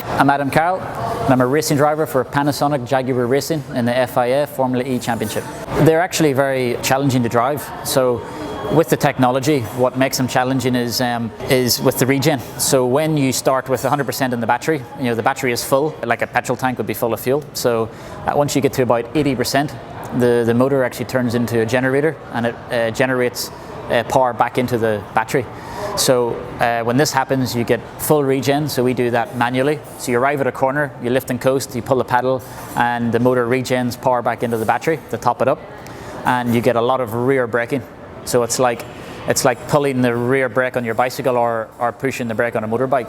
I'm Adam Carroll, and I'm a racing driver for Panasonic Jaguar Racing in the FIA Formula E Championship. They're actually very challenging to drive. So with the technology, what makes them challenging is with the regen. So when you start with 100% in the battery, the battery is full, like a petrol tank would be full of fuel. So once you get to about 80%, the motor actually turns into a generator, and it generates power back into the battery. So when this happens, you get full regen. So we do that manually. So you arrive at a corner, you lift and coast, you pull the pedal, and the motor regens power back into the battery to top it up, and you get a lot of rear braking. So it's like pulling the rear brake on your bicycle or pushing the brake on a motorbike.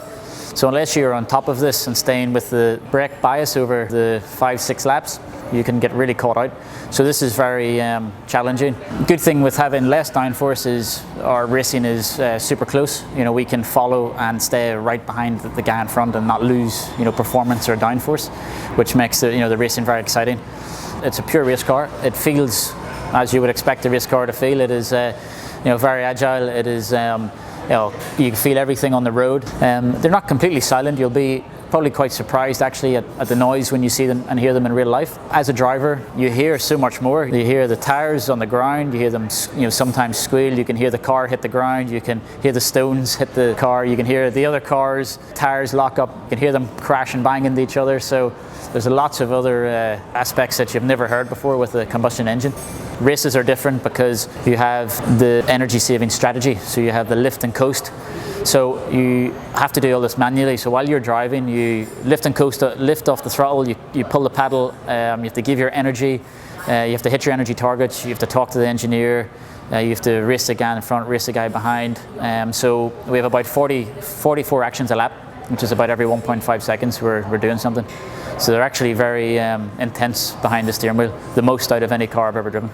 So unless you're on top of this and staying with the brake bias over the 5-6 laps, you can get really caught out. So this is very challenging. Good thing with having less downforce is our racing is super close. We can follow and stay right behind the guy in front and not lose performance or downforce, which makes the racing very exciting. It's a pure race car. It feels as you would expect a race car to feel. It is very agile. It is you can feel everything on the road. They're not completely silent. You'll be probably quite surprised actually at the noise when you see them and hear them in real life. As a driver, you hear so much more. You hear the tires on the ground, you hear them sometimes squeal, you can hear the car hit the ground, you can hear the stones hit the car, you can hear the other cars, tires lock up, you can hear them crash and bang into each other. So there's lots of other aspects that you've never heard before with a combustion engine. Races are different because you have the energy saving strategy, so you have the lift and coast. So you have to do all this manually. So while you're driving, you lift and coast, lift off the throttle, you pull the pedal, you have to give your energy, you have to hit your energy targets, you have to talk to the engineer, you have to race the guy in front, race the guy behind. So we have about 44 actions a lap, which is about every 1.5 seconds we're doing something. So they're actually very intense behind the steering wheel, the most out of any car I've ever driven.